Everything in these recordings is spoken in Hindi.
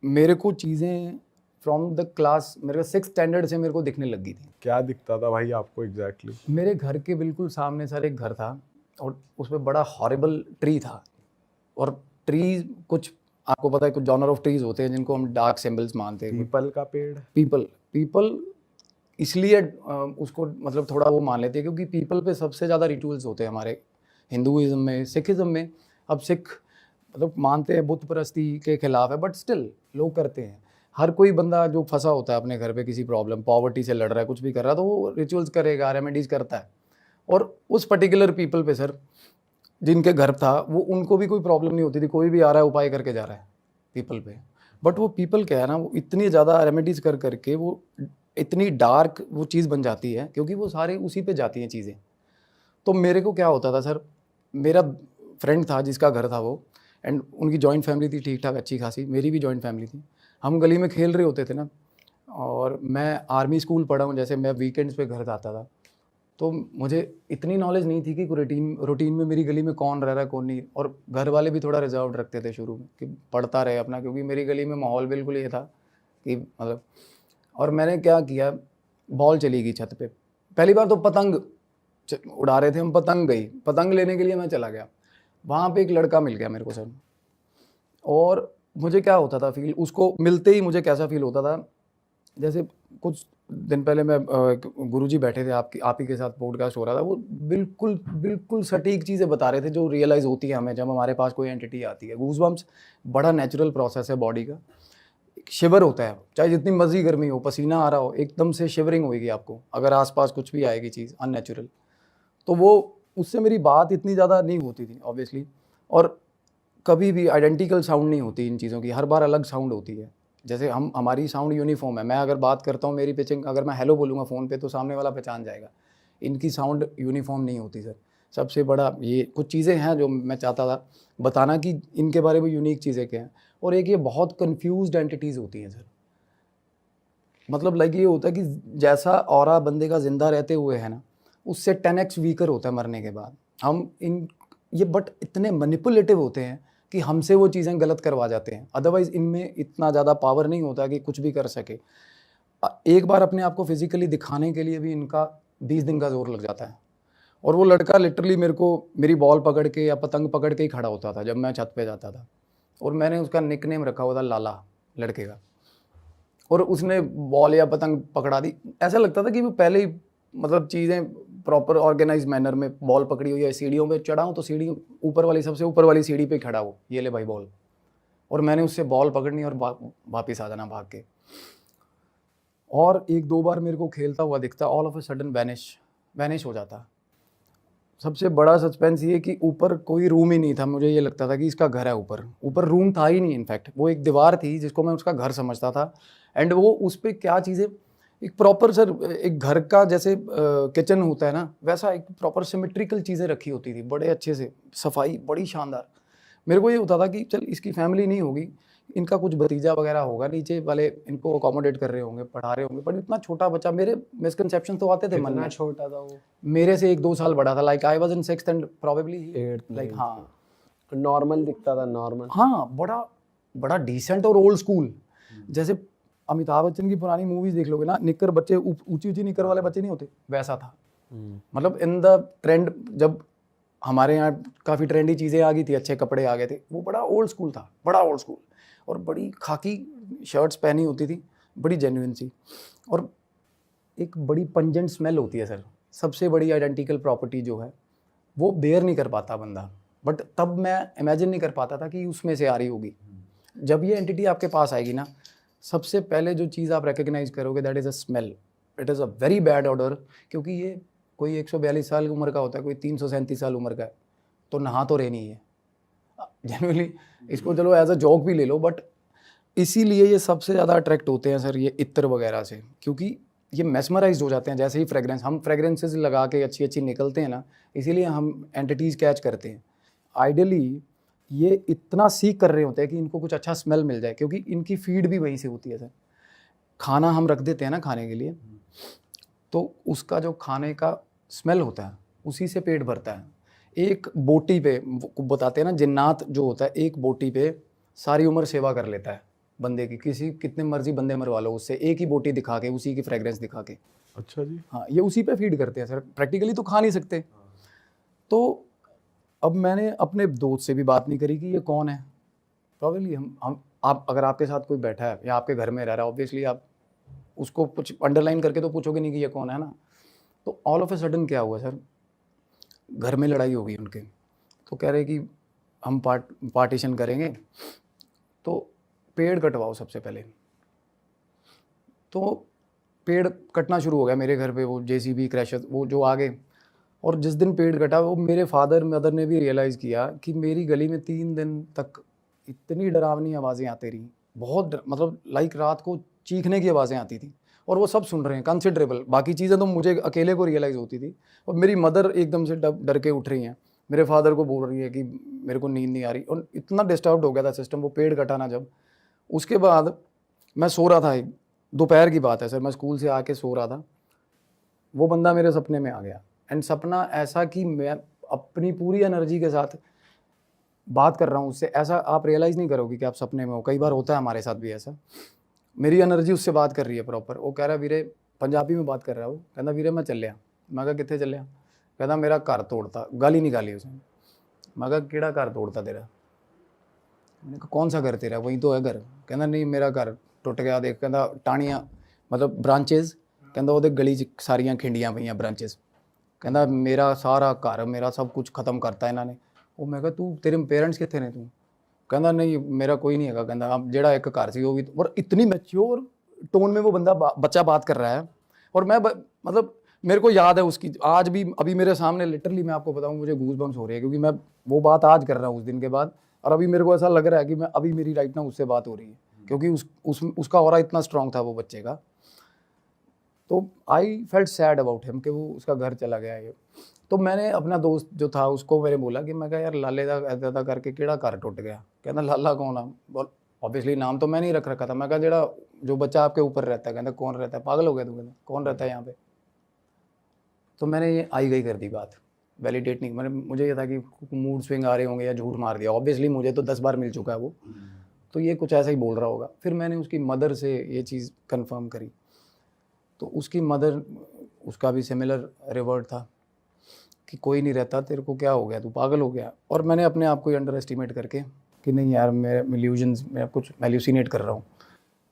मेरे को चीज़ें फ्रॉम द क्लास मेरे को 6th स्टैंडर्ड से मेरे को दिखने लग गई थी। क्या दिखता था भाई आपको एग्जैक्टली? मेरे घर के बिल्कुल सामने सर एक घर था और उसमें बड़ा हॉरिबल ट्री था। और ट्री कुछ आपको पता है कुछ जॉनर ऑफ ट्रीज होते हैं जिनको हम डार्क सिंबल्स मानते हैं। पीपल का पेड़? पीपल पीपल इसलिए उसको मतलब थोड़ा वो मान लेते हैं क्योंकि पीपल पे सबसे ज़्यादा रिचुअल्स होते हैं हमारे हिंदुइज्म में, सिखिज्म में। अब सिख मतलब मानते हैं बुत परस्ती के खिलाफ है, बट स्टिल लोग करते हैं। हर कोई बंदा जो फंसा होता है अपने घर पे किसी प्रॉब्लम पॉवर्टी से लड़ रहा है, कुछ भी कर रहा है, तो वो रिचुअल्स करेगा, रेमेडीज करता है। और उस पर्टिकुलर पीपल पे सर जिनके घर था वो उनको भी कोई प्रॉब्लम नहीं होती थी, कोई भी आ रहा है उपाय करके जा रहा है पीपल पे। बट वो पीपल क्या है ना, वो इतनी ज़्यादा रेमेडीज कर करके वो इतनी डार्क वो चीज़ बन जाती है क्योंकि वो सारे उसी पे जाती हैं चीज़ें। तो मेरे को क्या होता था सर, मेरा फ्रेंड था जिसका घर था वो, एंड उनकी जॉइंट फैमिली थी ठीक ठाक अच्छी खासी, मेरी भी जॉइंट फैमिली थी। हम गली में खेल रहे होते थे ना, और मैं आर्मी स्कूल पढ़ा हूँ, जैसे मैं वीकेंड्स पे घर जाता था, तो मुझे इतनी नॉलेज नहीं थी कि रूटीन में मेरी गली में कौन रह रहा है कौन नहीं। और घर वाले भी थोड़ा रिजर्व रखते थे शुरू में कि पढ़ता रहे अपना, क्योंकि मेरी गली में माहौल बिल्कुल ये था कि मतलब। और मैंने क्या किया, बॉल चली गई छत पे, पहली बार तो पतंग उड़ा रहे थे हम, पतंग गई, पतंग लेने के लिए मैं चला गया, वहाँ पे एक लड़का मिल गया मेरे को सर। और मुझे क्या होता था फील, उसको मिलते ही मुझे कैसा फील होता था, जैसे कुछ दिन पहले मैं गुरुजी बैठे थे आप ही के साथ पॉडकास्ट हो रहा था, वो बिल्कुल बिल्कुल सटीक चीज़ें बता रहे थे जो रियलाइज़ होती है हमें जब हमारे पास कोई एंटिटी आती है। गूज़बम्प्स बड़ा नेचुरल प्रोसेस है बॉडी का, शिवर होता है, चाहे जितनी मर्जी गर्मी हो, पसीना आ रहा हो, एकदम से शिवरिंग होगी आपको अगर आसपास कुछ भी आएगी चीज़ अननेचुरल। तो वो उससे मेरी बात इतनी ज़्यादा नहीं होती थी ऑब्वियसली, और कभी भी आइडेंटिकल साउंड नहीं होती इन चीज़ों की, हर बार अलग साउंड होती है। जैसे हमारी साउंड यूनिफॉर्म है, मैं अगर बात करता हूँ मेरी पिचिंग, अगर मैं हेलो बोलूँगा फ़ोन पे तो सामने वाला पहचान जाएगा। इनकी साउंड यूनिफॉर्म नहीं होती सर। सबसे बड़ा ये कुछ चीज़ें हैं जो मैं चाहता था बताना कि इनके बारे में यूनिक चीज़ें क्या हैं। और एक ये बहुत कन्फ्यूज्ड एंटिटीज़ होती हैं सर, मतलब लाइक ये होता है कि जैसा ऑरा बंदे का ज़िंदा रहते हुए है ना, उससे 10x वीकर होता है मरने के बाद। हम इन ये बट इतने मैनिपुलेटिव होते हैं कि हमसे वो चीज़ें गलत करवा जाते हैं। अदरवाइज़ इनमें इतना ज़्यादा पावर नहीं होता कि कुछ भी कर सके। एक बार अपने आप को फिज़िकली दिखाने के लिए भी इनका 20 दिन का ज़ोर लग जाता है। और वो लड़का लिटरली मेरे को मेरी बॉल पकड़ के या पतंग पकड़ के ही खड़ा होता था जब मैं छत पे जाता था, और मैंने उसका निकनेम रखा हुआ था लाला, लड़के का। और उसने बॉल या पतंग पकड़ा दी, ऐसा लगता था कि वो पहले ही मतलब चीज़ें प्रॉपर ऑर्गेनाइज मैनर में बॉल पकड़ी हुई है, सीढ़ियों पे चढ़ा हूँ तो सीढ़ी ऊपर वाली सबसे ऊपर वाली सीढ़ी पे खड़ा हो, ये ले भाई बॉल, और मैंने उससे बॉल पकड़नी और वापस आ जाना भाग के। और एक दो बार मेरे को खेलता हुआ दिखता, all of a sudden vanish हो जाता। सबसे बड़ा सस्पेंस ये कि ऊपर कोई रूम ही नहीं था, मुझे ये लगता था कि इसका घर है, ऊपर ऊपर रूम था ही नहीं, इनफैक्ट वो एक दीवार थी जिसको मैं उसका घर समझता था। एंड वो उस पर क्या चीज़ें, एक प्रॉपर सर एक घर का जैसे किचन होता है ना, वैसा एक प्रॉपर सिमेट्रिकल चीज़ें रखी होती थी बड़े अच्छे से, सफाई बड़ी शानदार। मेरे को ये होता था कि चल इसकी फैमिली नहीं होगी, इनका कुछ भतीजा वगैरह होगा, नीचे वाले इनको अकोमोडेट कर रहे होंगे, पढ़ा रहे होंगे। पर इतना छोटा बच्चा, मेरे मिसकंसेप्शन तो आते थे मन में। छोटा था वो? मेरे से 1-2 साल बड़ा था, like I was in 6th and probably 8th, like हाँ नॉर्मल दिखता था, नॉर्मल। हाँ, बड़ा बड़ा डिसेंट और ओल्ड स्कूल। जैसे अमिताभ बच्चन की पुरानी मूवीज देख लोगे ना, निक्कर बच्चे ऊंची ऊंची निक्कर वाले बच्चे नहीं होते, वैसा था। मतलब इन द ट्रेंड, जब हमारे यहाँ काफ़ी ट्रेंडी चीज़ें आ गई थी, अच्छे कपड़े आ गए थे, वो बड़ा ओल्ड स्कूल था, बड़ा ओल्ड स्कूल। और बड़ी खाकी शर्ट्स पहनी होती थी, बड़ी जेन्युइन सी, और एक बड़ी पंजेंट स्मेल होती है सर। सबसे बड़ी आइडेंटिकल प्रॉपर्टी जो है वो बेयर नहीं कर पाता बंदा, बट तब मैं इमेजिन नहीं कर पाता था कि उसमें से आ रही होगी। जब ये एंटिटी आपके पास आएगी ना, सबसे पहले जो चीज़ आप रिकग्नाइज करोगे that is a smell. It is a very bad order, क्योंकि ये कोई 142 साल उम्र का होता है, कोई 337 साल उम्र का है, तो नहा तो रहनी है जनरली। इसको चलो एज अ जोक भी ले लो, बट इसीलिए ये सबसे ज़्यादा अट्रैक्ट होते हैं सर ये इत्र वगैरह से, क्योंकि ये मेस्मराइज हो जाते हैं। जैसे ही फ्रेग्रेंस, हम फ्रेग्रेंसेस लगा के अच्छी अच्छी निकलते हैं ना, इसीलिए हम एंटिटीज़ कैच करते हैं। आइडियली ये इतना सीख कर रहे होते हैं कि इनको कुछ अच्छा स्मेल मिल जाए, क्योंकि इनकी फीड भी वहीं से होती है सर। खाना हम रख देते हैं ना खाने के लिए, तो उसका जो खाने का स्मेल होता है उसी से पेट भरता है। एक बोटी पे बताते हैं ना, जिन्नात जो होता है एक बोटी पे सारी उम्र सेवा कर लेता है, बंदे की, किसी कितने मर्जी बंदे मरवा लो उससे, एक ही बोटी दिखा के, उसी की फ्रेग्रेंस दिखा के। अच्छा जी। हाँ, ये उसी पे फीड करते हैं सर, प्रैक्टिकली तो खा नहीं सकते। तो अब मैंने अपने दोस्त से भी बात नहीं करी कि ये कौन है। प्रॉब्लली हम आप अगर आपके साथ कोई बैठा है या आपके घर में रह रहा है, ऑब्वियसली आप उसको कुछ अंडरलाइन करके तो पूछोगे नहीं कि ये कौन है ना। तो ऑल ऑफ ए सडन क्या हुआ सर, घर में लड़ाई हो गई उनके। तो कह रहे कि हम पार्टीशन करेंगे, तो पेड़ कटवाओ सबसे पहले। तो पेड़ कटना शुरू हो गया मेरे घर पे, वो जेसीबी क्रैशर वो जो आ गए। और जिस दिन पेड़ कटा, वो मेरे फादर मदर ने भी रियलाइज़ किया कि मेरी गली में 3 दिन तक इतनी डरावनी आवाज़ें आती रही, बहुत मतलब लाइक रात को चीखने की आवाज़ें आती थी, और वो सब सुन रहे हैं कंसिडरेबल। बाकी चीज़ें तो मुझे अकेले को रियलाइज़ होती थी, और मेरी मदर एकदम से डर के उठ रही हैं, मेरे फादर को बोल रही है कि मेरे को नींद नहीं आ रही, और इतना डिस्टर्ब हो गया था सिस्टम वो पेड़ कटाना जब। उसके बाद मैं सो रहा था, दोपहर की बात है सर, मैं स्कूल से आके सो रहा था, वो बंदा मेरे सपने में आ गया। एंड सपना ऐसा कि मैं अपनी पूरी एनर्जी के साथ बात कर रहा हूँ उससे, ऐसा आप रियलाइज़ नहीं करोगे कि आप सपने में हो। कई बार होता है हमारे साथ भी ऐसा, मेरी एनर्जी उससे बात कर रही है प्रॉपर। वो कह रहा है वीरे, पंजाबी में बात कर रहा है वो, कहता वीरे मैं चलिया। मैं कहा कितने चलिया? कहता मेरा घर तोड़ता, गाली निकाली उसने। मैं कहा केड़ा घर तोड़ता तेरा? मैंने कहा कौन सा घर तेरा, वही तो है घर। कहता नहीं मेरा घर टुट गया, देख कहता टाणियाँ मतलब ब्रांचेज, कहता वो गली च सारियां खिंडियां पईयां ब्रांचेज, कहता मेरा सारा घर मेरा सब कुछ खत्म करता इन्होंने। वो मैं कहा तू तेरे पेरेंट्स कितने ने तू? कहता नहीं मेरा कोई नहीं है, कहता अब जेड़ा एक घर सी वो भी। और इतनी मैच्योर टोन में वो बंदा बच्चा बात कर रहा है, और मैं मतलब मेरे को याद है उसकी आज भी, अभी मेरे सामने लिटरली मैं आपको बताऊं मुझे गूज बम्स हो रही है, क्योंकि मैं वो बात आज कर रहा हूँ उस दिन के बाद, और अभी मेरे को ऐसा लग रहा है कि मैं अभी मेरी राइट ना उससे बात हो रही है, क्योंकि उसका ऑरा इतना स्ट्रांग था वो बच्चे का। तो I felt sad about him कि वो उसका घर चला गया ये। तो मैंने अपना दोस्त जो था उसको मैंने बोला कि मैं कहा यार लाले दा ऐदा करके केड़ा घर टुट गया? कहता लाला कौन आ? बोल ऑब्वियसली नाम तो मैं नहीं रख रखा था। मैं कहा जेड़ा जो बच्चा आपके ऊपर रहता है। कहता कौन रहता है? पागल हो गया तू? कहता कौन रहता है यहाँ पे? तो मैंने ये आई गई कर दी बात, वैलिडेट नहीं, मैंने मुझे ये था कि मूड स्विंग आ रहे होंगे या झूठ मार दिया। ऑब्वियसली मुझे तो 10 बार मिल चुका है वो, तो ये कुछ ऐसा ही बोल रहा होगा। फिर मैंने उसकी मदर से ये चीज़ कंफर्म करी, तो उसकी मदर, उसका भी सिमिलर रिवर्ट था कि कोई नहीं रहता, तेरे को क्या हो गया, तू पागल हो गया। और मैंने अपने आप को ही अंडर एस्टिमेट करके कि नहीं यार मैं इल्यूजन्स में कुछ एल्यूसिनेट कर रहा हूँ।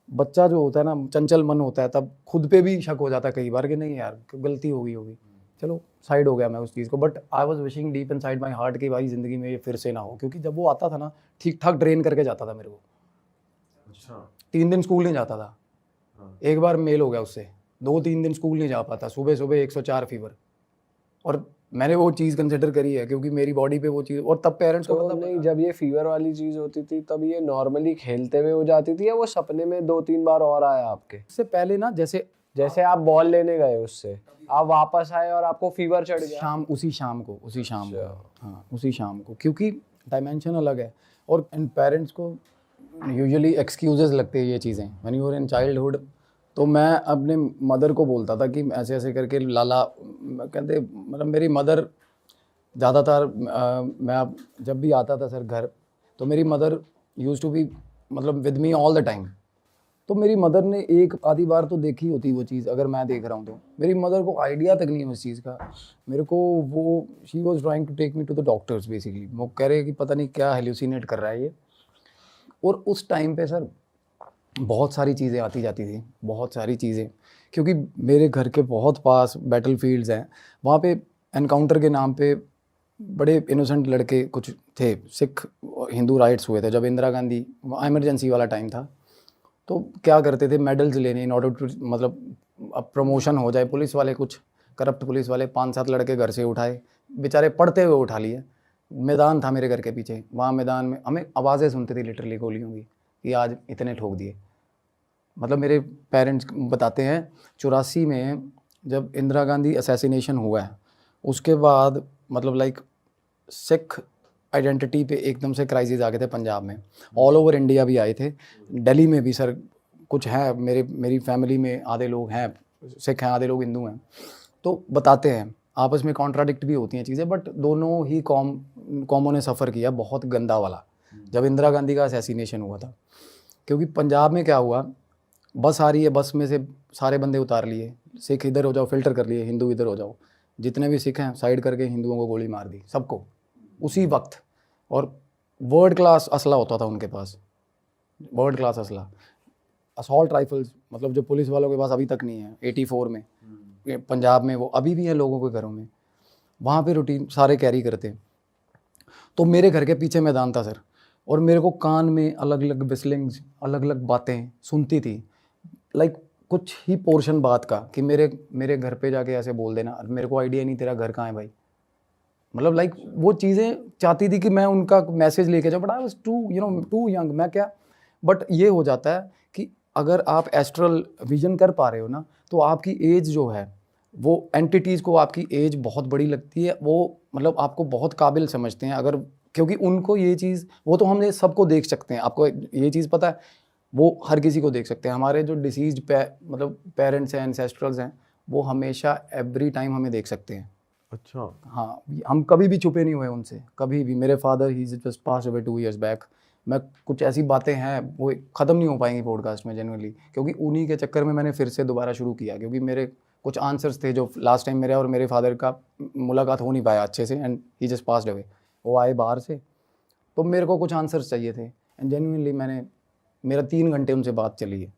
बच्चा जो होता है ना, चंचल मन होता है, तब खुद पे भी शक हो जाता है कई बार कि नहीं यार गलती हो गई होगी। चलो साइड हो गया मैं उस चीज़ को, but I was wishing deep in side my heart कि भाई ज़िंदगी में ये फिर से ना हो, क्योंकि जब वो आता था ना ठीक ठाक ड्रेन करके जाता था मेरे को। अच्छा। 3 दिन स्कूल नहीं जाता था, एक बार मेल हो गया उससे, 2-3 दिन स्कूल नहीं जा पाता, सुबह सुबह 104 फीवर। और मैंने वो चीज़ कंसिडर करी है क्योंकि मेरी बॉडी पे वो चीज़, और तब पेरेंट्स को तो पता नहीं, जब ये फीवर वाली चीज होती थी तब ये नॉर्मली खेलते हुए हो जाती थी, या वो सपने में 2-3 बार और आया आपके? इससे पहले ना, जैसे आप बॉल लेने गए उससे, आप वापस आए और आपको फीवर चढ़ गया? उसी शाम को हाँ उसी शाम को, क्योंकि डायमेंशन अलग है। और इन पेरेंट्स को यूजुअली एक्सक्यूजेस लगते हैं ये चीज़ें when you are in childhood. तो मैं अपने मदर को बोलता था कि ऐसे ऐसे करके लाला, कहते मतलब मेरी मदर ज़्यादातर मैं अब जब भी आता था सर घर, तो मेरी मदर यूज टू बी मतलब with me all the time. तो मेरी मदर ने एक आधी बार तो देखी होती वो चीज़, अगर मैं देख रहा हूँ तो मेरी मदर को आइडिया तक नहीं है उस चीज़ का। मेरे को वो she was trying to take me to the doctors basically, वो कह रहे कि पता नहीं क्या हेल्यूसिनेट कर रहा है ये। और उस टाइम पे सर बहुत सारी चीज़ें आती जाती थी, बहुत सारी चीज़ें, क्योंकि मेरे घर के बहुत पास बैटल फील्ड्स हैं। वहाँ पे एनकाउंटर के नाम पे बड़े इनोसेंट लड़के कुछ थे, सिख हिंदू राइट्स हुए थे जब इंदिरा गांधी, इमरजेंसी वाला टाइम था। तो क्या करते थे, मेडल्स लेने इन ऑर्डर टू, मतलब अब प्रमोशन हो जाए, पुलिस वाले कुछ करप्ट पुलिस वाले 5-7 लड़के घर से उठाए, बेचारे पढ़ते हुए उठा लिए। मैदान था मेरे घर के पीछे, वहाँ मैदान में हमें आवाज़ें सुनती थी लिटरली गोलियों की कि आज इतने ठोक दिए। मतलब मेरे पेरेंट्स बताते हैं 84 में जब इंदिरा गांधी असैसिनेशन हुआ है, उसके बाद मतलब लाइक सिख आइडेंटिटी पे एकदम से क्राइसिस आ गए थे पंजाब में, ऑल ओवर इंडिया भी आए थे, दिल्ली में भी सर कुछ है, मेरी फैमिली में आधे लोग हैं सिख हैं, आधे लोग हिंदू हैं। तो बताते हैं आपस में कॉन्ट्राडिक्ट भी होती हैं चीज़ें, बट दोनों ही कॉमों ने सफ़र किया बहुत गंदा वाला जब इंदिरा गांधी का असैसिनेशन हुआ था। क्योंकि पंजाब में क्या हुआ, बस आ रही है, बस में से सारे बंदे उतार लिए, सिख इधर हो जाओ फ़िल्टर कर लिए, हिंदू इधर हो जाओ, जितने भी सिख हैं साइड करके हिंदुओं को गोली मार दी सबको उसी वक्त। और वर्ल्ड क्लास असला होता था उनके पास, वर्ल्ड क्लास असला, असॉल्ट राइफल्स, मतलब जो पुलिस वालों के पास अभी तक नहीं है। 84 में ये पंजाब में वो अभी भी है लोगों के घरों में, वहाँ पे रूटीन सारे कैरी करते। तो मेरे घर के पीछे मैदान था सर, और मेरे को कान में अलग अलग विस्लिंग्स, अलग अलग बातें सुनती थी, लाइक कुछ ही पोर्शन बात का कि मेरे घर पे जाके ऐसे बोल देना, मेरे को आइडिया नहीं तेरा घर कहाँ है भाई, मतलब लाइक वो चीज़ें चाहती थी कि मैं उनका मैसेज लेके जाऊँ, but I was too young, मैं क्या। बट ये हो जाता है कि अगर आप एस्ट्रल विजन कर पा रहे हो ना, तो आपकी एज जो है वो एंटिटीज़ को आपकी एज बहुत बड़ी लगती है, वो मतलब आपको बहुत काबिल समझते हैं, अगर क्योंकि उनको ये चीज़, वो तो हमने सबको देख सकते हैं, आपको ये चीज़ पता है, वो हर किसी को देख सकते हैं। हमारे जो डिसीज्ड मतलब पेरेंट्स हैं, एंसेस्ट्रल्स हैं, वो हमेशा एवरी टाइम हमें देख सकते हैं। अच्छा। हाँ, हम कभी भी छुपे नहीं हुए उनसे, कभी भी। मेरे फादर ही जस्ट पास अवे 2 years बैक। मैं कुछ ऐसी बातें हैं वो ख़त्म नहीं हो पाएंगी पॉडकास्ट में जनरली, क्योंकि उन्हीं के चक्कर में मैंने फिर से दोबारा शुरू किया, क्योंकि मेरे कुछ आंसर्स थे जो लास्ट टाइम मेरे और मेरे फादर का मुलाकात हो नहीं पाया अच्छे से, and he just passed away. वो आए बाहर से, तो मेरे को कुछ आंसर्स चाहिए थे, एंड जेन्युइनली मेरा 3 घंटे उनसे बात चली है।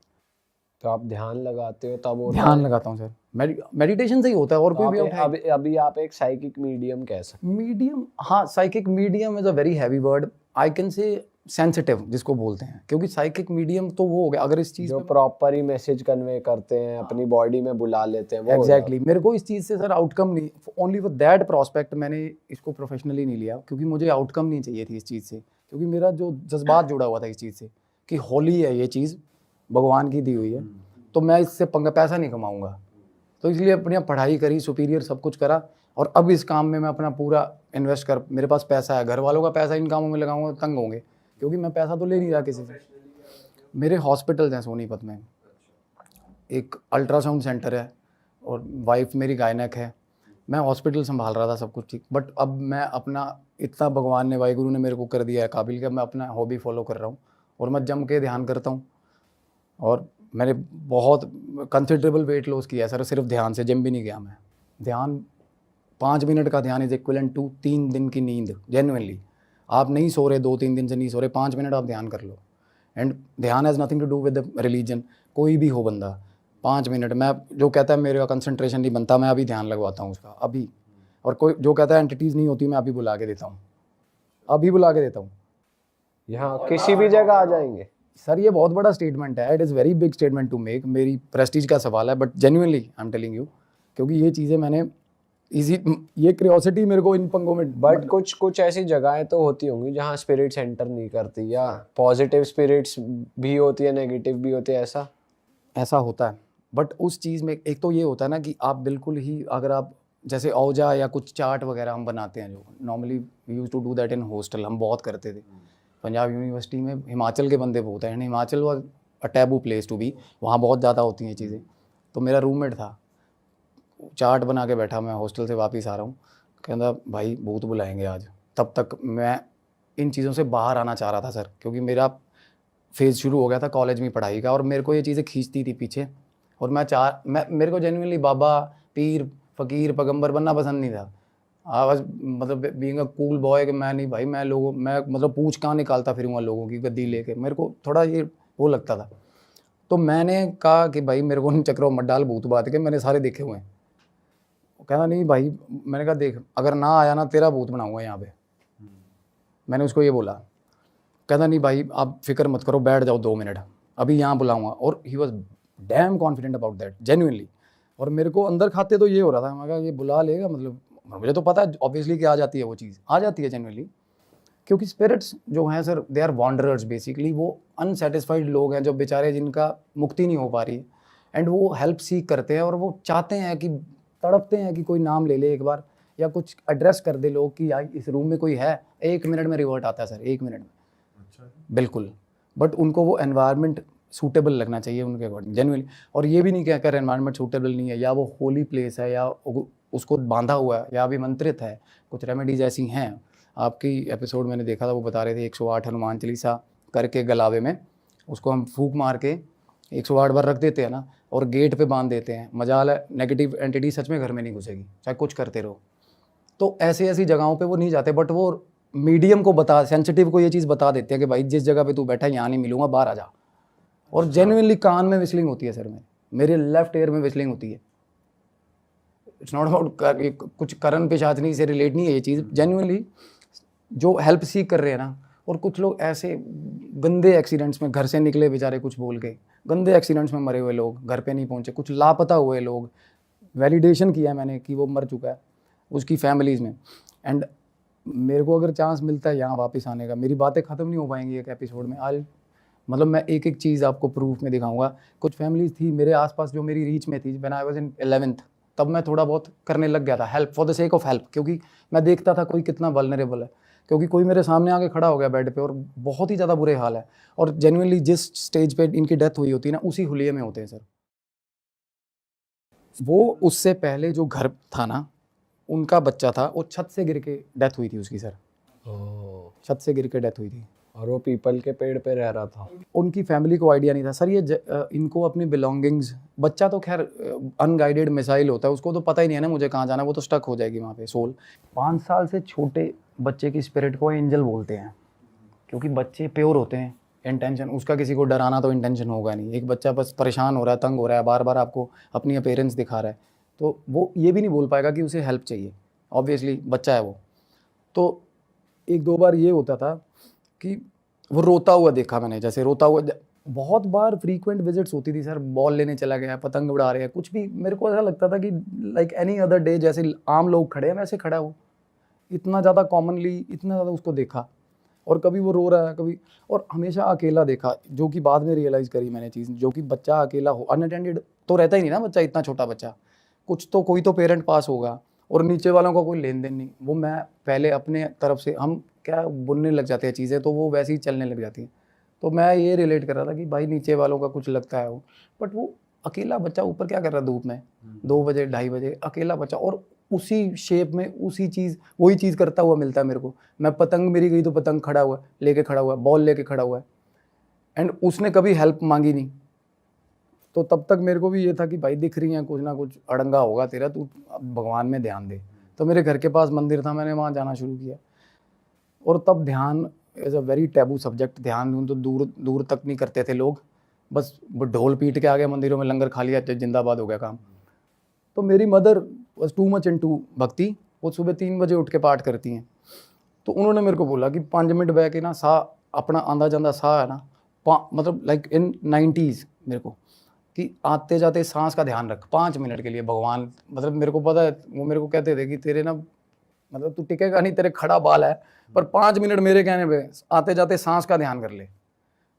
तो आप ध्यान लगाते हो तब होता ध्यान है? लगाता हूँ सर, मेडिटेशन से ही होता है, और कोई भी तो उठाए। अभी आप एक साइकिक मीडियम कह सकते मीडियम, हाँ, psychic medium is a very heavy word, I can say sensitive जिसको बोलते हैं, क्योंकि साइकिक मीडियम तो वो हो गया अगर इस हो, चीज़ जो में प्रॉपर ही मैसेज कन्वे करते हैं, अपनी बॉडी में बुला लेते हैं, वो हो एग्जैक्टली मेरे को इस चीज़ से सर आउटकम नहीं, ओनली फॉर दैट प्रोस्पेक्ट मैंने इसको प्रोफेशनली नहीं लिया, क्योंकि मुझे आउटकम नहीं चाहिए थी इस चीज़ से, क्योंकि मेरा जो जज्बात जुड़ा हुआ था इस चीज़ से कि होली है ये चीज़, भगवान की दी हुई है, तो मैं इससे पैसा नहीं कमाऊँगा। तो इसलिए अपनी पढ़ाई करी, सुपीरियर सब कुछ करा, और अब इस काम में मैं अपना पूरा इन्वेस्ट कर, मेरे पास पैसा है, घर वालों का पैसा इन कामों में लगाऊंगा तो तंग होंगे, क्योंकि मैं पैसा तो ले नहीं रहा किसी से। मेरे हॉस्पिटल्स हैं सोनीपत में, एक अल्ट्रासाउंड सेंटर है, और वाइफ मेरी गायनक है, मैं हॉस्पिटल संभाल रहा था, सब कुछ ठीक। बट अब मैं अपना इतना भगवान ने, वाहिगुरु ने मेरे को कर दिया है काबिल कि मैं अपना हॉबी फॉलो कर रहा हूँ, और मैं जम के ध्यान करता हूँ। और मैंने बहुत कंसिडरेबल वेट लॉस किया है सर, सिर्फ ध्यान से, जिम भी नहीं गया मैं। ध्यान 5 मिनट का ध्यान इज इक्विवेलेंट टू 3 दिन की नींद, जेन्युइनली। आप नहीं सो रहे, 2-3 दिन से नहीं सो रहे, 5 मिनट आप ध्यान कर लो। एंड ध्यान has nothing to do with the religion, कोई भी हो बंदा, 5 मिनट, मैं जो कहता है मेरा कंसंट्रेशन नहीं बनता, मैं अभी ध्यान लगवाता हूँ उसका अभी। और कोई जो कहता है एंटिटीज़ नहीं होती, मैं अभी बुला के देता हूँ, अभी बुला के देता हूँ। यहाँ किसी भी जगह आ जाएंगे? सर ये बहुत बड़ा स्टेटमेंट है, it is very big statement to make, मेरी प्रेस्टीज का सवाल है, but genuinely I am telling you, क्योंकि ये चीज़ें मैंने ये क्यूरियोसिटी मेरे को इन पंगों में। बट कुछ ऐसी जगहें तो होती होंगी जहाँ स्पिरिट सेंटर नहीं करती, या पॉजिटिव स्पिरिट्स भी होती है, नेगेटिव भी होती है, ऐसा होता है, बट उस चीज़ में एक तो ये होता है ना कि आप बिल्कुल ही, अगर आप जैसे औजा या कुछ चार्ट वगैरह हम बनाते हैं, जो normally we used to do that in hostel, हम बहुत करते थे पंजाब यूनिवर्सिटी में। हिमाचल के बंदे बहुत हैं, Himachal was a taboo place to be, वहाँ बहुत ज़्यादा होती हैं चीज़ें। तो मेरा रूममेट था, चार्ट बना के बैठा, मैं हॉस्टल से वापस आ रहा हूँ, कहता भाई भूत बुलाएंगे आज। तब तक मैं इन चीज़ों से बाहर आना चाह रहा था सर, क्योंकि मेरा फेज़ शुरू हो गया था कॉलेज में पढ़ाई का, और मेरे को ये चीज़ें खींचती थी पीछे, और मैं मेरे को जेन्युइनली बाबा, पीर, फ़कीर, पैगंबर बनना पसंद नहीं था। वाज मतलब बीइंग अ कूल बॉय कि मैं नहीं भाई, मैं मतलब पूछ कहाँ निकालता फिरूँगा लोगों की गद्दी लेके, मेरे को थोड़ा ये वो लगता था। तो मैंने कहा कि भाई मेरे को इन चक्रों मत डाल भूत बात के, मैंने सारे देखे हुए हैं। वो कहना नहीं भाई, मैंने कहा देख अगर ना आया ना, तेरा भूत बनाऊंगा यहाँ पे, मैंने उसको ये बोला। कहता नहीं भाई आप फिक्र मत करो, बैठ जाओ 2 मिनट, अभी यहाँ बुलाऊंगा। और he was damn confident about that, genuinely. और मेरे को अंदर खाते तो ये हो रहा था, मैं कहा ये बुला लेगा, मतलब मुझे तो पता है ऑब्वियसली कि आ जाती है, वो चीज़ आ जाती है जेन्युइनली, क्योंकि स्पिरिट्स जो हैं sir, they are wanderers basically, वो अनसेटिस्फाइड लोग हैं जो बेचारे, जिनका मुक्ति नहीं हो पा रही है, एंड वो हेल्प सीख करते हैं, और वो चाहते हैं कि, तड़पते हैं कि कोई नाम ले ले एक बार, या कुछ एड्रेस कर दे लोग कि यार इस रूम में कोई है। 1 मिनट में रिवर्ट आता है सर, 1 मिनट में। अच्छा। बिल्कुल, बट उनको वो एनवायरनमेंट सूटेबल लगना चाहिए उनके अकॉर्डिंग, जेन्युइनली। और ये भी नहीं कहकर एनवायरनमेंट सूटेबल नहीं है, या वो होली प्लेस है, या उसको बांधा हुआ है, या अभिमंत्रित है। कुछ रेमेडीज़ ऐसी हैं, आपकी एपिसोड मैंने देखा था, वो बता रहे थे 108 हनुमान चालीसा करके गलावे में उसको हम फूंक मार के 108 बार रख देते हैं ना, और गेट पे बांध देते हैं, मजाल है नेगेटिव एंटिटी सच में घर में नहीं घुसेगी, चाहे कुछ करते रहो। तो ऐसी ऐसी जगहों पे वो नहीं जाते, बट वो मीडियम को सेंसिटिव को ये चीज़ बता देते हैं कि भाई जिस जगह पे तू बैठा है यहाँ नहीं मिलूंगा, बाहर आ जा। और जेन्युइनली कान में विस्लिंग होती है सर, में मेरे लेफ्ट ईयर में विस्लिंग होती है। इट्स नॉट अबाउट कुछ करण पिशाचनी से रिलेट नहीं है ये चीज़, जेन्युइनली जो हेल्प सीख कर रहे हैं ना। और कुछ लोग ऐसे गंदे एक्सीडेंट्स में घर से निकले बेचारे कुछ बोल के, गंदे एक्सीडेंट्स में मरे हुए लोग, घर पे नहीं पहुंचे, कुछ लापता हुए लोग, वैलिडेशन किया है मैंने कि वो मर चुका है उसकी फैमिलीज़ में। एंड मेरे को अगर चांस मिलता है यहाँ वापस आने का, मेरी बातें ख़त्म नहीं हो पाएंगी एक एपिसोड में। आज मतलब मैं एक एक चीज़ आपको प्रूफ में दिखाऊंगा। कुछ फैमिलीज़ थी मेरे आसपास जो मेरी रीच में थी, when I was in 11th, तब मैं थोड़ा बहुत करने लग गया था help for the sake of help, क्योंकि मैं देखता था कोई कितना वल्नरेबल है। क्योंकि कोई मेरे सामने आके खड़ा हो गया बेड पे और बहुत ही ज़्यादा बुरे हाल है, और जेन्युइनली जिस स्टेज पे इनकी डेथ हुई होती है ना, उसी हुलिये में होते हैं सर। वो उससे पहले जो घर था ना, उनका बच्चा था, वो छत से गिर के डेथ हुई थी उसकी सर, छत से गिर के डेथ हुई थी। और वो पीपल के पेड़ पे रह रहा था। उनकी फैमिली को आइडिया नहीं था सर, इनको अपनी बिलोंगिंग्स, बच्चा तो खैर अनगाइडेड मिसाइल होता है, उसको तो पता ही नहीं है ना मुझे कहाँ जाना है, वो तो स्टक हो जाएगी वहाँ पे सोल। 5 साल से छोटे बच्चे की स्पिरिट को एंजल बोलते हैं, क्योंकि बच्चे प्योर होते हैं। इंटेंशन उसका किसी को डराना तो इंटेंशन होगा नहीं। एक बच्चा बस परेशान हो रहा है, तंग हो रहा है, बार बार आपको अपनी अपीयरेंस दिखा रहा है, तो वो ये भी नहीं बोल पाएगा कि उसे हेल्प चाहिए, ऑब्वियसली बच्चा है वो। तो 1-2 बार ये होता था कि वो रोता हुआ देखा मैंने, जैसे रोता हुआ बहुत बार फ्रीक्वेंट विजिट्स होती थी सर, बॉल लेने चला गया, पतंग उड़ा रहे हैं, कुछ भी। मेरे को ऐसा लगता था कि लाइक एनी अदर डे, जैसे आम लोग खड़े हैं वैसे खड़ा हो। इतना ज़्यादा कॉमनली, इतना ज़्यादा उसको देखा। और कभी वो रो रहा है, कभी, और हमेशा अकेला देखा, जो कि बाद में रियलाइज़ करी मैंने चीज़, जो कि बच्चा अकेला हो, अनअटेंडेड तो रहता ही नहीं ना बच्चा, इतना छोटा बच्चा, कुछ तो कोई तो पेरेंट पास होगा, और नीचे वालों का कोई लेन देन नहीं। वो मैं पहले अपने तरफ से, हम क्या बुनने लग जाते हैं चीज़ें, तो वो वैसे ही चलने लग जाती हैं। तो मैं ये रिलेट कर रहा था कि भाई नीचे वालों का कुछ लगता है वो, बट वो अकेला बच्चा ऊपर क्या कर रहा है धूप में, 2 बजे 2:30 बजे, अकेला बच्चा, और उसी शेप में उसी चीज़, वही चीज़ करता हुआ मिलता है मेरे को। मैं पतंग मेरी गई तो पतंग खड़ा हुआ है, लेके खड़ा हुआ है, बॉल लेके खड़ा हुआ है, एंड उसने कभी हेल्प मांगी नहीं। तो तब तक मेरे को भी ये था कि भाई दिख रही हैं, कुछ ना कुछ अड़ंगा होगा तेरा, तू भगवान में ध्यान दे। तो मेरे घर के पास मंदिर था, मैंने वहाँ जाना शुरू किया। और तब ध्यान is a very taboo subject. ध्यान तो दूर दूर तक नहीं करते थे लोग, बस ढोल पीट के आ गए मंदिरों में, लंगर खा लिया, जिंदाबाद हो गया काम। तो मेरी mother was too much into भक्ति, वो सुबह 3 बजे उठ के पाठ करती हैं। तो उन्होंने मेरे को बोला कि 5 मिनट बैठ के ना सा अपना आंदा जांदा सा है ना, मतलब लाइक इन 90s मेरे को, कि आते जाते सांस का ध्यान रख 5 मिनट के लिए। भगवान मतलब मेरे को पता है, वो मेरे को कहते थे कि तेरे ना मतलब तू टिकेगा नहीं, तेरे खड़ा बाल है, पर 5 मिनट मेरे कहने पे आते जाते सांस का ध्यान कर ले।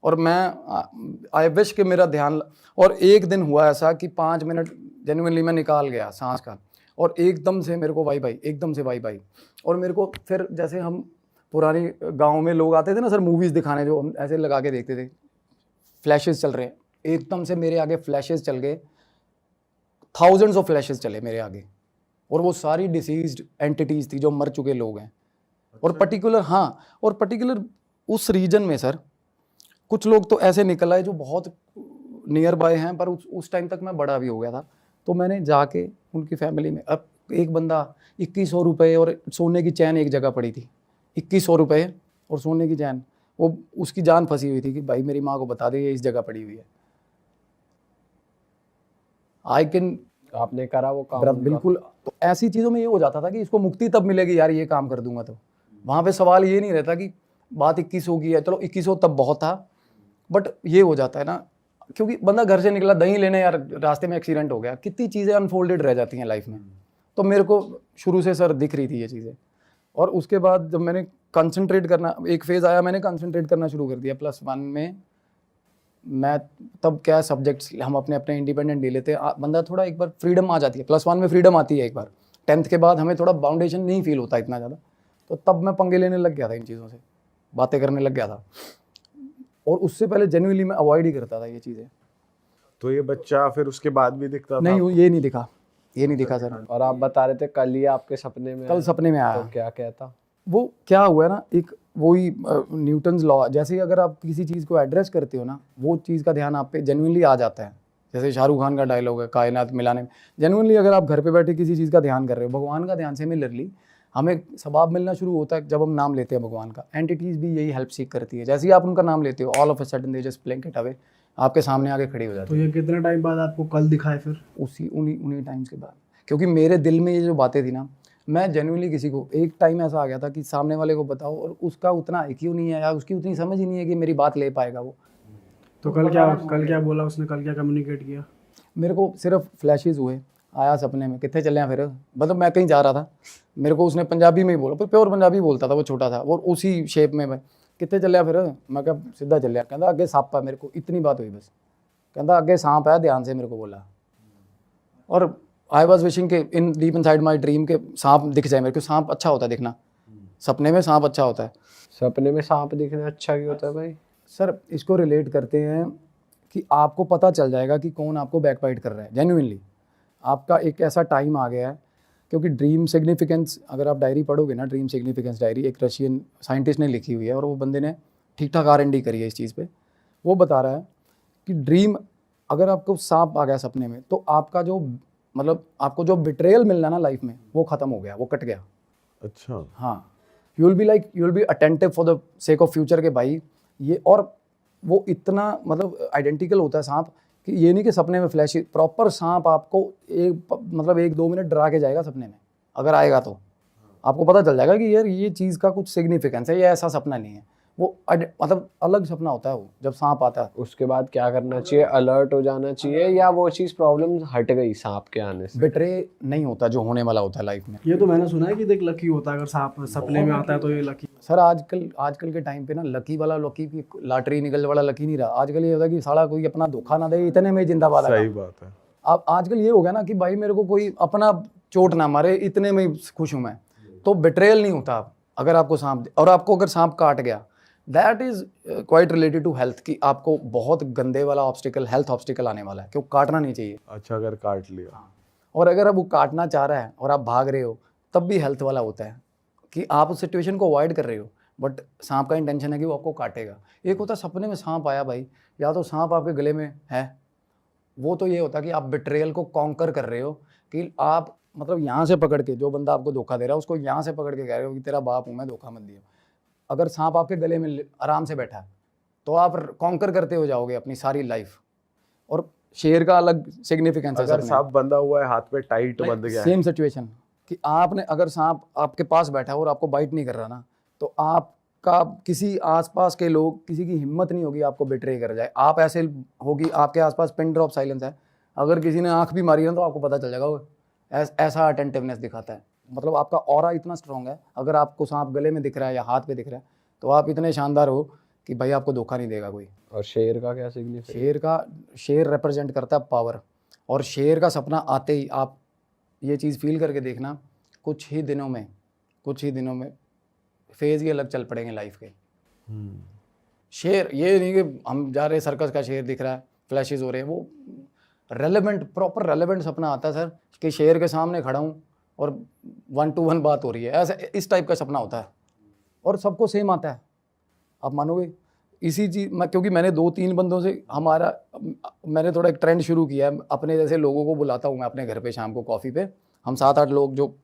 और मैं आई विश कि मेरा ध्यान, और एक दिन हुआ ऐसा कि 5 मिनट जेन्युइनली मैं निकाल गया सांस का, और एकदम से मेरे को वाई भाई, एकदम से वाई भाई। और मेरे को फिर, जैसे हम पुरानी गांव में लोग आते थे ना सर मूवीज़ दिखाने, जो हम ऐसे लगा के देखते थे, फ्लैशेस चल रहे हैं, एकदम से मेरे आगे फ्लैशेस चल गए, थाउजेंड्स ऑफ फ्लैशेस चले मेरे आगे, और वो सारी डिसीज्ड एंटिटीज़ थी जो मर चुके लोग हैं। और पर्टिकुलर, हाँ, और पर्टिकुलर उस रीजन में सर कुछ लोग तो ऐसे निकल आए जो बहुत नियर बाय हैं, पर उस टाइम तक मैं बड़ा भी हो गया था। तो मैंने जाके उनकी फैमिली में, अब एक बंदा 2100 रुपये और सोने की चैन एक जगह पड़ी थी, 2100 रुपये और सोने की चैन, वो उसकी जान फंसी हुई थी कि भाई मेरी माँ को बता दे ये इस जगह पड़ी हुई है। आई कैन, आपने करा वो काम उनका? बिल्कुल। तो ऐसी चीज़ों में ये हो जाता था कि इसको मुक्ति तब मिलेगी यार, ये काम कर दूंगा। तो वहाँ पे सवाल ये नहीं रहता कि बात 2100 की है, चलो 2100 तब बहुत था, बट ये हो जाता है ना, क्योंकि बंदा घर से निकला दही लेने, यार रास्ते में एक्सीडेंट हो गया, कितनी चीज़ें अनफोल्डेड रह जाती हैं लाइफ में। तो मेरे को शुरू से सर दिख रही थी ये चीज़ें। और उसके बाद जब मैंने कंसंट्रेट करना, एक फेज़ आया, मैंने कंसंट्रेट करना शुरू कर दिया +1 में। मैं तब क्या सब्जेक्ट्स हम अपने अपने इंडिपेंडेंट ले लेते हैं, बंदा थोड़ा एक बार फ्रीडम आ जाती है, +1 में फ्रीडम आती है एक बार। 10th के बाद हमें थोड़ा बाउंडेशन नहीं फील होता इतना ज़्यादा, तो तब मैं पंगे लेने लग गया था इन चीज़ों से, बातें करने लग गया था। और उससे पहले जेन्युइनली मैं अवॉइड ही करता था ये चीज़ें। तो ये बच्चा फिर उसके बाद भी दिखता था? नहीं, ये नहीं दिखा, ये नहीं दिखा सर। और आप बता रहे थे कल ही आपके सपने में कल सपने में आया। तो क्या कहता? वो क्या हुआ है ना, एक वही न्यूटन्स लॉ, जैसे ही अगर आप किसी चीज़ को एड्रेस करते हो ना, वो चीज़ का ध्यान आप पे जेन्युइनली आ जाता है। जैसे शाहरुख खान का डायलॉग है कायनात मिलाने में, जेन्युइनली अगर आप घर पे बैठे किसी चीज़ का ध्यान कर रहे हो, भगवान का ध्यान, सिमिलरली हमें सबाब मिलना शुरू होता है जब हम नाम लेते हैं भगवान का। एंटिटीज़ भी यही हेल्प सीख करती है, जैसे ही आप उनका नाम लेते हो, all of a sudden they just blink it away, आपके सामने आके खड़ी हो जाती तो ये कितने टाइम बाद आपको कल दिखाए फिर? है उसी उन्हीं टाइम्स के बाद। क्योंकि मेरे दिल में ये जो बातें थी ना, मैं जेन्युइनली किसी को, एक टाइम ऐसा आ गया था कि सामने वाले को बताओ और उसका उतना IQ नहीं है या उसकी उतनी समझ ही नहीं है कि मेरी बात ले पाएगा वो। तो कल क्या बोला उसने, कल क्या कम्युनिकेट किया? मेरे को सिर्फ फ्लैशेस हुए, आया सपने में, कितने चले हैं फिर, मतलब मैं कहीं जा रहा था, मेरे को उसने पंजाबी में ही बोला, पर प्योर पंजाबी बोलता था, वो छोटा था और उसी शेप में, मैं कितने चले फिर, मैं क्या सीधा चलिया, कहता अगे सांप है, मेरे को इतनी बात हुई बस, कहता अगे सांप है, ध्यान से, मेरे को बोला। और आई वॉज विशिंग के इन डीप इनसाइड माई ड्रीम के सांप दिख जाए मेरे को। सांप अच्छा होता है दिखना, सपने में सांप अच्छा होता है। सपने में सांप दिखना अच्छा क्यों होता है भाई? सर इसको रिलेट करते हैं कि आपको पता चल जाएगा कि कौन आपको बैकबाइट कर रहा है जेन्युइनली। आपका एक ऐसा टाइम आ गया है, क्योंकि ड्रीम सिग्निफिकेंस, अगर आप डायरी पढ़ोगे ना, ड्रीम सिग्निफिकेंस डायरी एक रशियन साइंटिस्ट ने लिखी हुई है और वो बंदे ने ठीक ठाक R&D करी है इस चीज़ पे। वो बता रहा है कि ड्रीम, अगर आपको सांप आ गया सपने में, तो आपका जो, मतलब आपको जो बिट्रेयल मिलना ना लाइफ में, वो ख़त्म हो गया, वो कट गया। अच्छा। हाँ, you will be attentive for the sake of future के भाई ये। और वो इतना मतलब आइडेंटिकल होता है सांप कि ये नहीं कि सपने में फ्लैश, प्रॉपर सांप आपको मतलब 1-2 मिनट डरा के जाएगा सपने में, अगर आएगा तो आपको पता चल जाएगा कि यार ये चीज़ का कुछ सिग्निफिकेंस है, ये ऐसा सपना नहीं है, वो मतलब अलग सपना होता है वो जब सांप आता है। उसके बाद क्या करना चाहिए? अलर्ट हो जाना चाहिए या वो चीज़ प्रॉब्लम हट गई सांप के आने से? बिट्रे नहीं होता जो होने वाला होता है लाइफ में। ये तो मैंने सुना है कि देख लकी होता है, अगर सांप सपने में आता है तो ये लकी। सर आजकल के टाइम पे ना लकी वाला, लकी की लॉटरी निकल वाला लकी नहीं रहा। आजकल ये होता है कि साला कोई अपना धोखा ना दे, इतने में जिंदाबाद है। सही बात है। अब आजकल ये हो गया ना कि भाई मेरे को कोई अपना चोट ना मारे, इतने में ही खुश हूँ मैं, तो बिट्रेयल नहीं होता। अगर आपको सांप, और आपको अगर सांप काट गया, that is quite related to health, कि आपको बहुत गंदे वाला ऑब्स्टिकल, हेल्थ ऑब्स्टिकल आने वाला है, क्यों काटना नहीं चाहिए। अच्छा, अगर काट लिया। और अगर अब वो काटना चाह रहा है और आप भाग रहे हो, तब भी हेल्थ वाला होता है कि आप उस सिचुएशन को अवॉइड कर रहे हो, बट सांप का इंटेंशन है कि वो आपको काटेगा। एक होता है सपने में सांप आया भाई, या तो सांप आपके गले में है, वो तो ये होता है कि आप बिट्रेयल को कॉन्कर कर रहे हो, कि आप मतलब यहाँ से पकड़ के, जो बंदा आपको धोखा दे रहा है उसको यहाँ से पकड़ के कह रहे हो कि तेरा बाप हूँ मैं, धोखा मत दियो। अगर सांप आपके गले में आराम से बैठा है तो आप कॉन्कर करते हो जाओगे अपनी सारी लाइफ। और शेर का अलग सिग्निफिकेंस है। अगर सांप बंधा हुआ है, हाथ पे टाइट बंध गया है, सेम सिचुएशन कि आपने, अगर सांप आपके पास बैठा है और आपको बाइट नहीं कर रहा ना, तो आपका किसी आसपास के लोग, किसी की हिम्मत नहीं होगी आपको बिट्रे कर जाए। आप ऐसे होगी, आपके आसपास पिन ड्रॉप साइलेंस है, अगर किसी ने आंख भी मारी ना तो आपको पता चल जाएगा। वो ऐसा अटेंटिवनेस दिखाता है, मतलब आपका ऑरा इतना स्ट्रॉन्ग है। अगर आपको सांप गले में दिख रहा है या हाथ पे दिख रहा है, तो आप इतने शानदार हो कि भाई आपको धोखा नहीं देगा कोई। और शेर का क्या सिग्निफिकेंस? शेर रिप्रेजेंट करता है पावर। और शेर का सपना आते ही आप ये चीज़ फील करके देखना, कुछ ही दिनों में फेज ही अलग चल पड़ेंगे लाइफ के। शेर ये नहीं कि हम जा रहे सर्कस का शेर दिख रहा है, फ्लैशेस हो रहे हैं, वो रेलेवेंट, प्रॉपर रेलेवेंट सपना आता है सर, कि शेर के सामने खड़ा हूँ और 1-to-1 बात हो रही है, ऐसा इस टाइप का सपना होता है। और सबको सेम आता है, आप मानोगे। इसी चीज़ मैं, क्योंकि मैंने 2-3 बंदों से मैंने थोड़ा एक ट्रेंड शुरू किया है, अपने जैसे लोगों को बुलाता हूँ मैं अपने घर पे शाम को कॉफ़ी पे। हम 7-8 लोग, जो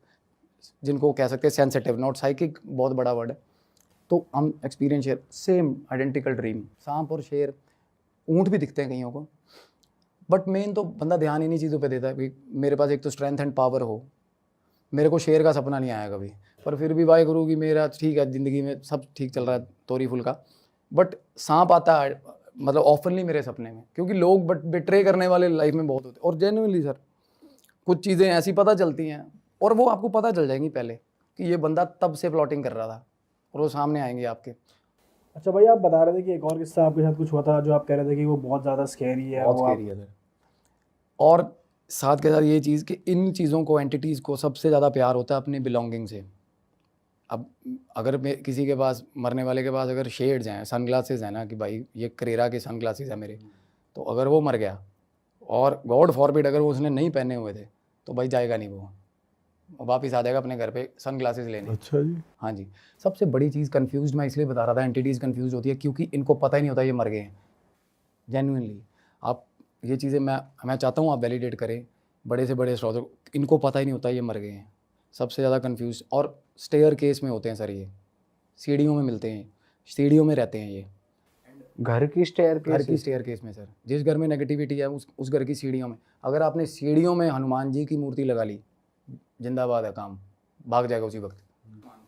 जिनको कह सकते हैं सेंसिटिव, नॉट साइकिक, बहुत बड़ा वर्ड है, तो हम experience share, same identical dream. सांप और शेर, ऊँट भी दिखते हैं कईयों को, बट मेन तो बंदा ध्यान इन्हीं चीज़ों पे देता है कि मेरे पास एक तो स्ट्रेंथ एंड पावर हो। मेरे को शेर का सपना नहीं आया कभी, पर फिर भी वाहे गुरु कि मेरा ठीक है, ज़िंदगी में सब ठीक चल रहा है, तोरी फुल का। बट सांप आता है मतलब ऑफनली मेरे सपने में, क्योंकि लोग बट बिट्रे करने वाले लाइफ में बहुत होते हैं। और जेन्युइनली सर, कुछ चीज़ें ऐसी पता चलती हैं, और वो आपको पता चल जाएंगी पहले कि ये बंदा तब से प्लॉटिंग कर रहा था, और वो सामने आएंगे आपके। अच्छा भाई, आप बता रहे थे कि एक और किस्सा आपके साथ कुछ हुआ था, जो आप कह रहे थे कि वो बहुत ज़्यादा स्कैरी है। बहुत स्कैरी है सर। और साथ के साथ ये चीज़ कि इन चीज़ों को, एंटिटीज़ को सबसे ज़्यादा प्यार होता है अपनी बिलोंगिंग से। अब अगर किसी के पास, मरने वाले के पास अगर शेड्स हैं, सनग्लासेस हैं ना, कि भाई ये करेरा के सनग्लासेस हैं मेरे, तो अगर वो मर गया, और गॉड फॉरबिड अगर वो उसने नहीं पहने हुए थे, तो भाई जाएगा नहीं वो, वापस आ जाएगा अपने घर पे सन ग्लासेस लेने। अच्छा जी। हाँ जी। सबसे बड़ी चीज़ कंफ्यूज मैं इसलिए बता रहा था, एंटिटीज़ कंफ्यूज होती है क्योंकि इनको पता ही नहीं होता ये मर गए हैं। जेन्युइनली आप ये चीज़ें मैं चाहता हूँ आप वैलिडेट करें, बड़े से बड़े एस्ट्रोलॉजर, इनको पता ही नहीं होता ये मर गए हैं। सबसे ज़्यादा कंफ्यूज और स्टेयर केस में होते हैं सर, ये सीढ़ियों में मिलते हैं, सीढ़ियों में रहते हैं ये, घर की स्टेयर घर की स्टेयर केस में सर। जिस घर में नेगेटिविटी है उस घर की सीढ़ियों में, अगर आपने सीढ़ियों में हनुमान जी की मूर्ति लगा ली, जिंदाबाद है, काम भाग जाएगा उसी वक्त।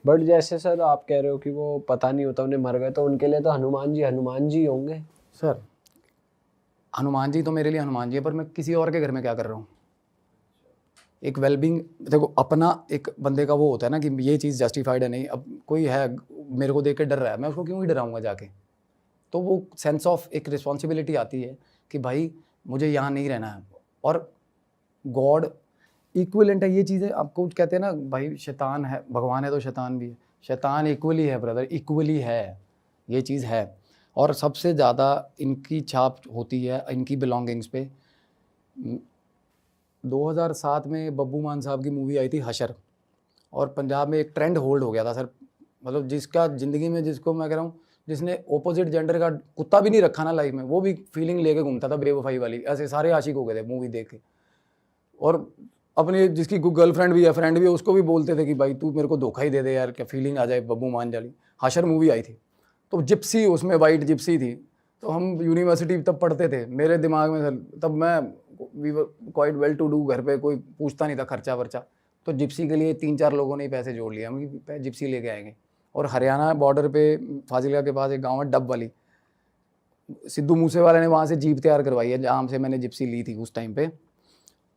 बट जैसे सर आप कह रहे हो कि वो पता नहीं होता उन्हें मर गए, तो उनके लिए तो हनुमान जी होंगे। सर हनुमान जी तो मेरे लिए हनुमान जी है, पर मैं किसी और के घर में क्या कर रहा हूँ। एक वेलबींग देखो, अपना एक बंदे का वो होता है ना कि ये चीज़ जस्टिफाइड है नहीं, अब कोई है मेरे को देख के डर रहा है, मैं उसको क्यों ही डराऊंगा जाके। तो वो सेंस ऑफ एक रिस्पॉन्सिबिलिटी आती है कि भाई मुझे यहाँ नहीं रहना है। और गॉड इक्विवेलेंट है, ये चीज़ें आपको कहते हैं ना भाई, शैतान है, भगवान है तो शैतान भी है, शैतान इक्वली है ब्रदर, इक्वली है, ये चीज़ है। और सबसे ज़्यादा इनकी छाप होती है इनकी बिलोंगिंग्स पे। 2007 में बब्बू मान साहब की मूवी आई थी हशर, और पंजाब में एक ट्रेंड होल्ड हो गया था सर, मतलब जिसका ज़िंदगी में, जिसको मैं कह रहा हूँ, जिसने ऑपोजिट जेंडर का कुत्ता भी नहीं रखा ना लाइफ में, वो भी फीलिंग लेके घूमता था बेवफाई वाली, ऐसे सारे आशिक हो गए थे मूवी देख के। और अपने जिसकी गर्लफ्रेंड भी है, फ्रेंड भी है, उसको भी बोलते थे कि भाई तू मेरे को धोखा ही दे दे यार, क्या फीलिंग आ जाए बब्बू मान जाली। हशर मूवी आई थी, तो जिप्सी उसमें वाइट जिप्सी थी। तो हम यूनिवर्सिटी तब पढ़ते थे, मेरे दिमाग में सर तब मैं we were quite well to do, घर पे कोई पूछता नहीं था खर्चा वर्चा, तो जिप्सी के लिए 3-4 लोगों ने ही पैसे जोड़ लिए, हम कि जिप्सी लेके आएंगे। और हरियाणा बॉर्डर पे फाजिलका के पास एक गाँव है डब वाली, सिद्धू मूसेवाले ने वहाँ से जीप तैयार करवाई है जहाँ से मैंने जिप्सी ली थी उस टाइम पे।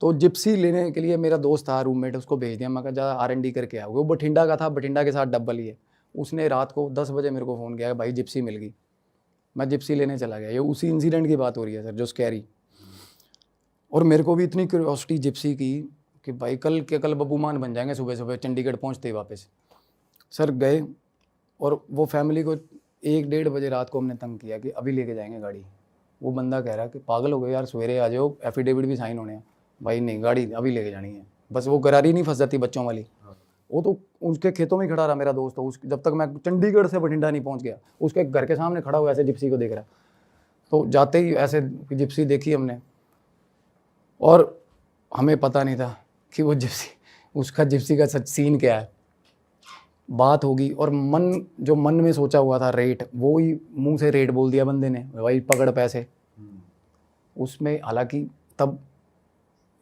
तो जिप्सी लेने के लिए मेरा दोस्त था रूममेट, उसको भेज दिया, मैं कहा जा R&D करके आओ। वो बठिंडा का था, बठिंडा के साथ डब्बल ही है। उसने रात को 10 बजे मेरे को फ़ोन किया भाई जिप्सी मिल गई, मैं जिप्सी लेने चला गया। ये उसी इंसिडेंट की बात हो रही है सर, जो स्कैरी। और मेरे को भी इतनी क्यूरियोसिटी जिप्सी की कि भाई कल बब्बू मान बन जाएंगे, सुबह सुबह चंडीगढ़ पहुँचते ही वापस। सर गए, और वो फैमिली को 1-1:30 बजे रात को हमने तंग किया कि अभी लेके जाएंगे गाड़ी। वो बंदा कह रहा कि पागल हो गए यार, सवेरे आ जाओ, एफिडेविट भी साइन होने हैं। भाई नहीं, गाड़ी अभी लेके जानी है। बस वो गरारी नहीं फंस जाती बच्चों वाली, वो तो उसके खेतों में खड़ा रहा मेरा दोस्त। तो जब तक मैं चंडीगढ़ से बठिंडा नहीं पहुंच गया, उसके घर के सामने खड़ा हुआ ऐसे जिप्सी को देख रहा। तो जाते ही ऐसे जिप्सी देखी हमने, और हमें पता नहीं था कि वो जिप्सी, उसका जिप्सी का सच सीन क्या है। बात होगी, और जो मन में सोचा हुआ था रेट, वो ही मुंह से रेट बोल दिया बंदे ने, भाई पकड़ पैसे। उसमें हालांकि तब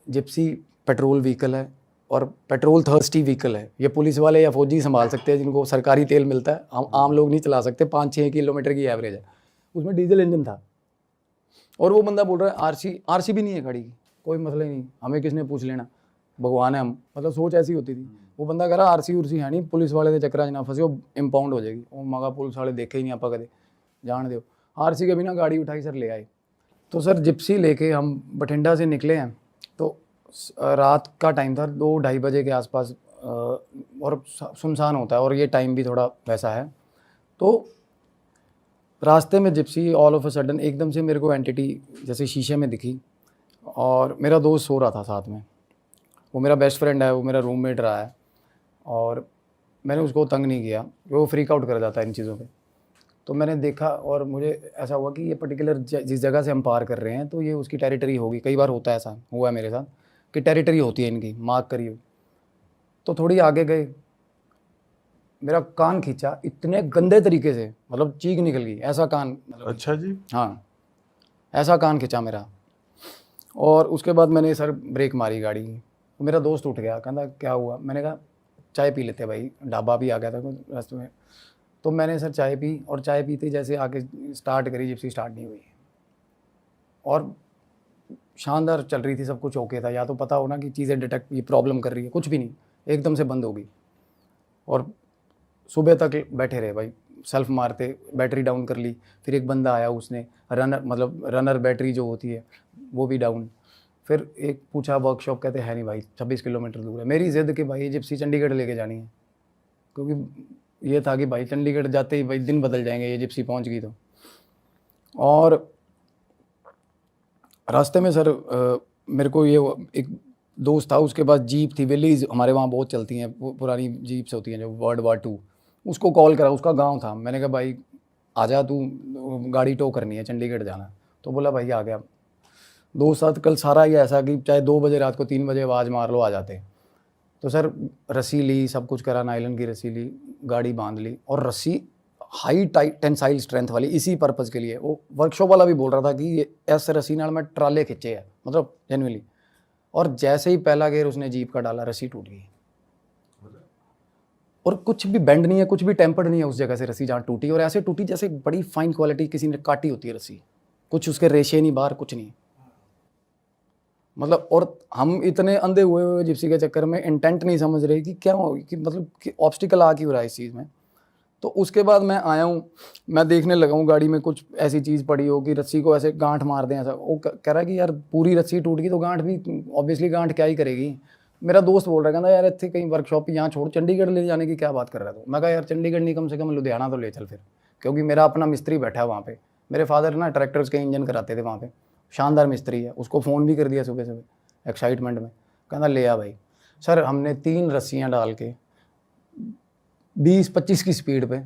जिप्सी पेट्रोल व्हीकल है और पेट्रोल थर्स्टी व्हीकल है, ये पुलिस वाले या फौजी संभाल सकते हैं जिनको सरकारी तेल मिलता है, आम लोग नहीं चला सकते। 5-6 किलोमीटर की एवरेज है, उसमें डीजल इंजन था। और वो बंदा बोल रहा है आरसी भी नहीं है गाड़ी की, कोई मसला ही नहीं, हमें किसने पूछ लेना, भगवान है हम, मतलब सोच ऐसी होती थी। वो बंदा कह रहा आरसी उर्सी है नहीं, पुलिस वाले के चक्कर ना फंसे, वो इम्पाउंड हो जाएगी। वो मगा पुलिस वाले देखे ही नहीं आप कदे, जान दो। आरसी के बिना गाड़ी उठाई सर ले आए। तो सर जिप्सी लेके हम बठिंडा से निकले हैं, तो रात का टाइम था 2-2:30 बजे के आसपास, और सुनसान होता है, और ये टाइम भी थोड़ा वैसा है। तो रास्ते में Gypsy all of a sudden एकदम से मेरे को एंटिटी जैसे शीशे में दिखी, और मेरा दोस्त सो रहा था साथ में, वो मेरा बेस्ट फ्रेंड है, वो मेरा रूममेट रहा है, और मैंने उसको तंग नहीं किया, वो फ्रीक आउट कर जाता है इन चीज़ों पे। तो मैंने देखा, और मुझे ऐसा हुआ कि ये पर्टिकुलर जिस जगह से हम पार कर रहे हैं तो ये उसकी टेरिटरी होगी। कई बार होता है, ऐसा हुआ है मेरे साथ कि टेरिटरी होती है इनकी, मार्क करी हुई। तो थोड़ी आगे गए, मेरा कान खींचा इतने गंदे तरीके से, मतलब चीख निकल गई, ऐसा कान, मतलब अच्छा जी। हाँ ऐसा कान खींचा मेरा। और उसके बाद मैंने सर ब्रेक मारी गाड़ी की, तो मेरा दोस्त उठ गया, कहता क्या हुआ। मैंने कहा चाय पी लेते भाई, ढाबा भी आ गया था रास्ते में। तो मैंने सर चाय पी, और चाय पीते जैसे आके स्टार्ट करी, जिप्सी स्टार्ट नहीं हुई, और शानदार चल रही थी, सब कुछ ओके था। या तो पता हो ना कि चीज़ें डिटेक्ट, ये प्रॉब्लम कर रही है, कुछ भी नहीं, एकदम से बंद हो गई। और सुबह तक बैठे रहे भाई, सेल्फ मारते, बैटरी डाउन कर ली। फिर एक बंदा आया, उसने रनर बैटरी जो होती है वो भी डाउन। फिर एक पूछा वर्कशॉप, कहते हैं नहीं भाई 26 किलोमीटर दूर है। मेरी ज़िद कि भाई जिप्सी चंडीगढ़ लेके जानी है, क्योंकि ये था कि भाई चंडीगढ़ जाते ही भाई दिन बदल जाएंगे, ये जिप्सी पहुंच गई तो। और रास्ते में सर मेरे को ये एक दोस्त था, उसके पास जीप थी, विलीज हमारे वहाँ बहुत चलती हैं, पुरानी जीप्स होती हैं जो World War II। उसको कॉल करा, उसका गांव था। मैंने कहा भाई आजा तू, गाड़ी टो करनी है, चंडीगढ़ जाना है। तो बोला भाई आ गया। दोस्त साथ कल सारा ही ऐसा कि चाहे 2 बजे रात को 3 बजे आवाज़ मार लो आ जाते। तो सर रस्सी ली, सब कुछ करा, नायलन की रस्सी ली, गाड़ी बांध ली, और रस्सी हाई टेंसाइल स्ट्रेंथ वाली, इसी पर्पज़ के लिए। वो वर्कशॉप वाला भी बोल रहा था कि ये ऐसे रस्सी नाल मैं ट्राले खिंचे है, मतलब जेन्युइनली। और जैसे ही पहला गेयर उसने जीप का डाला, रस्सी टूट गई। और कुछ भी बेंड नहीं है, कुछ भी टेम्पर्ड नहीं है उस जगह से रस्सी जहाँ टूटी, और ऐसे टूटी जैसे बड़ी फाइन क्वालिटी किसी ने काटी होती है रस्सी, कुछ उसके रेशे नहीं बाहर, कुछ नहीं मतलब। और हम इतने अंधे हुए जिप्सी के चक्कर में इंटेंट नहीं समझ रहे कि क्या हो, कि मतलब कि ऑब्स्टिकल आ क्यों रहा है इस चीज़ में। तो उसके बाद मैं आया हूँ, मैं देखने लगा हूँ गाड़ी में कुछ ऐसी चीज़ पड़ी हो कि रस्सी को ऐसे गांठ मार दें, ऐसा। वो कह रहा है कि यार पूरी रस्सी टूट गई तो गांठ भी, ऑब्वियसली गांठ क्या ही करेगी। मेरा दोस्त बोल रहा है, कहता यार इतने कहीं वर्कशॉप यहाँ छोड़, चंडीगढ़ ले जाने की क्या बात कर रहा था। मैं कहा यार चंडीगढ़ नहीं, कम से कम लुधियाना तो ले चल फिर, क्योंकि मेरा अपना मिस्त्री बैठा है वहाँ पे। मेरे फादर ना ट्रैक्टर्स के इंजन कराते थे वहाँ पे, शानदार मिस्त्री है। उसको फ़ोन भी कर दिया सुबह सुबह एक्साइटमेंट में, कहना ले आ भाई। सर हमने 3 रस्सियाँ डाल के 20-25 की स्पीड पे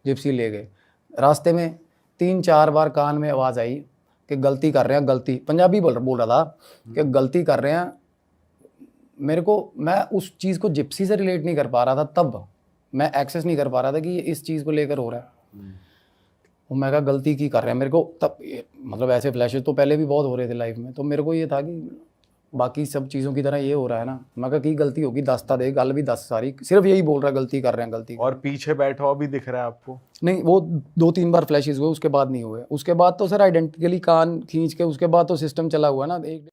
जिप्सी ले गए। रास्ते में 3-4 बार कान में आवाज़ आई कि गलती कर रहे हैं, गलती, पंजाबी बोल रहा था कि गलती कर रहे हैं। मेरे को, मैं उस चीज़ को जिप्सी से रिलेट नहीं कर पा रहा था, तब मैं एक्सेस नहीं कर पा रहा था कि ये इस चीज़ को लेकर हो रहा है। और मैं कहा गलती की कर रहे हैं मेरे को, तब मतलब ऐसे फ्लैशेस तो पहले भी बहुत हो रहे थे लाइफ में। तो मेरे को ये था कि बाकी सब चीज़ों की तरह ये हो रहा है ना। मैं कहा की गलती होगी, दसता दे, गल भी 10 सारी, सिर्फ यही बोल रहा है गलती कर रहे हैं, गलती। और पीछे बैठा हुआ भी दिख रहा है आपको? नहीं, वो 2-3 बार फ्लैशेस हुए, उसके बाद नहीं हुए। उसके बाद तो सर आइडेंटिकली कान खींच के, उसके बाद तो सिस्टम चला हुआ ना। एक